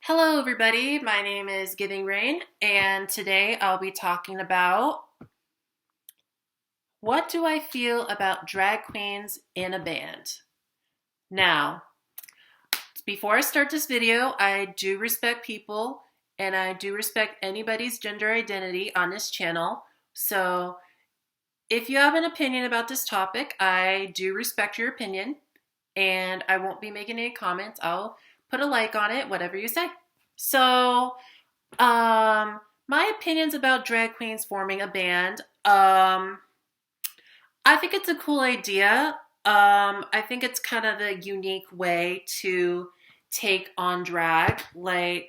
Hello, everybody. My name is Giving Rain, and today I'll be talking about what do I feel about drag queens in a band. Now, before I start this video, I do respect people and I do respect anybody's gender identity on this channel. So, if you have an opinion about this topic, I do respect your opinion and I won't be making any comments. I'll put a like on it, whatever you say. So, my opinions about drag queens forming a band. I think it's a cool idea. I think it's kind of a unique way to take on drag. I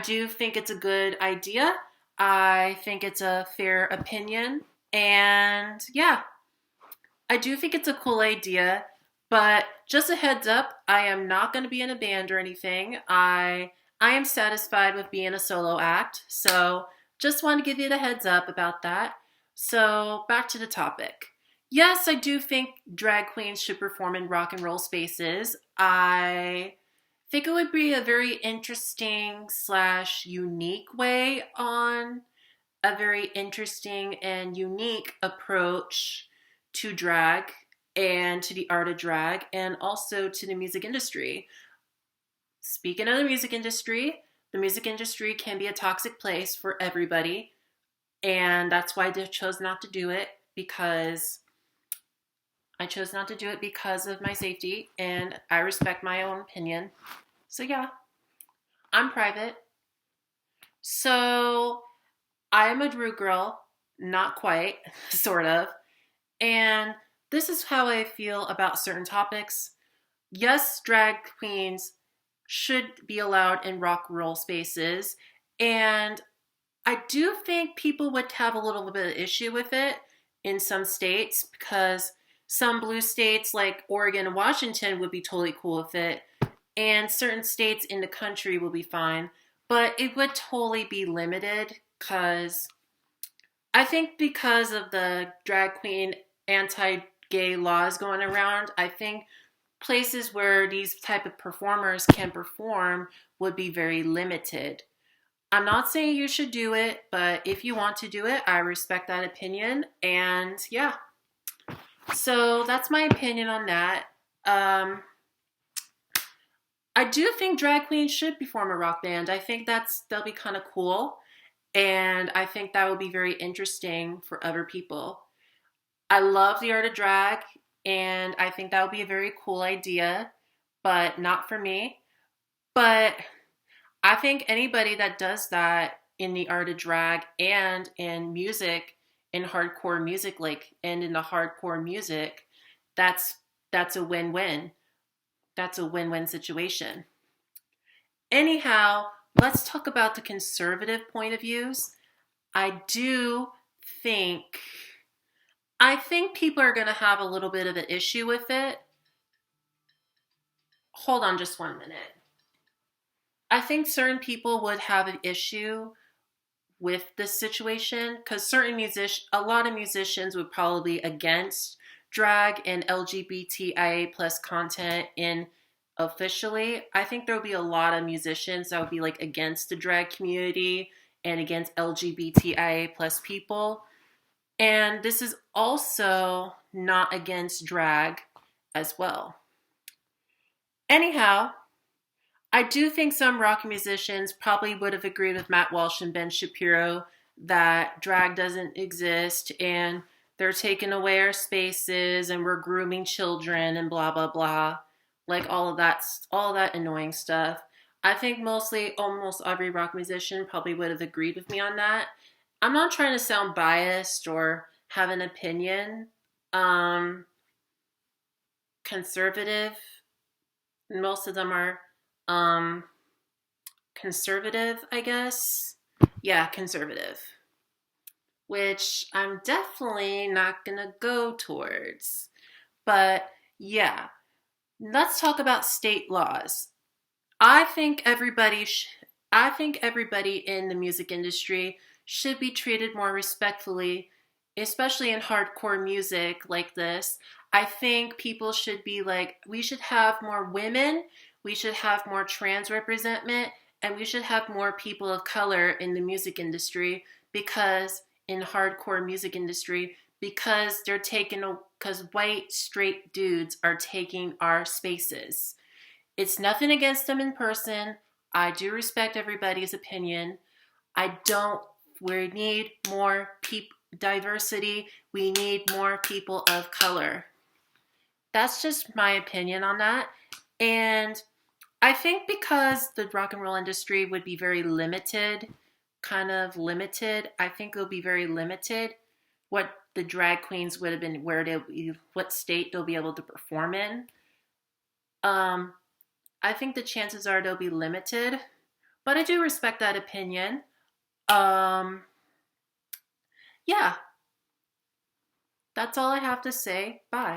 do think it's a good idea. I think it's a fair opinion. And yeah, I do think it's a cool idea. But just a heads up, I am not going to be in a band or anything. I am satisfied with being a solo act. So just want to give you the heads up about that. So back to the topic. Yes, I do think drag queens should perform in rock and roll spaces. I think it would be a very interesting / unique way on a very interesting and unique approach to drag and to the art of drag and also to the music industry. Speaking of the music industry can be a toxic place for everybody. And that's why I chose not to do it because of my safety and I respect my own opinion. So yeah, I'm private. So I'm a Drew girl, not quite, sort of. And this is how I feel about certain topics. Yes, drag queens should be allowed in rock and roll spaces. And I do think people would have a little bit of issue with it in some states because some blue states like Oregon and Washington would be totally cool with it. And certain states in the country will be fine. But it would totally be limited because I think because of the drag queen anti-gay laws going around, I think places where these type of performers can perform would be very limited. I'm not saying you should do it, but if you want to do it, I respect that opinion. And yeah, so that's my opinion on that. I do think drag queens should perform a rock band. I think that'll be kind of cool. And I think that would be very interesting for other people. I love the art of drag. And I think that would be a very cool idea, but not for me. But I think anybody that does that in the art of drag and in music, in hardcore music, and in the hardcore music, that's a win-win. That's a win-win situation. Anyhow, let's talk about the conservative point of views. I think people are going to have a little bit of an issue with it. Hold on just 1 minute. I think certain people would have an issue with this situation because a lot of musicians would probably be against drag and LGBTIA plus content in officially. I think there will be a lot of musicians that would be against the drag community and against LGBTIA plus people. And this is also not against drag as well. Anyhow, I do think some rock musicians probably would have agreed with Matt Walsh and Ben Shapiro that drag doesn't exist and they're taking away our spaces and we're grooming children and blah, blah, blah. All of that annoying stuff. I think almost every rock musician probably would have agreed with me on that. I'm not trying to sound biased or have an opinion. Conservative. Most of them are conservative, I guess. Yeah, conservative. Which I'm definitely not going to go towards. But yeah, let's talk about state laws. I think everybody in the music industry should be treated more respectfully, especially in hardcore music like this. I think people should be we should have more women, we should have more trans representment, and we should have more people of color in the music industry, because in hardcore music industry, because they're taking, because white straight dudes are taking our spaces. It's nothing against them in person. I do respect everybody's opinion. I don't, we need more diversity. We need more people of color. That's just my opinion on that. And I think because the rock and roll industry would be very limited, kind of limited, I think it'll be very limited what the drag queens would have been, what state they'll be able to perform in. Um, I think the chances are they'll be limited, but I do respect that opinion. Um, yeah, that's all I have to say. Bye.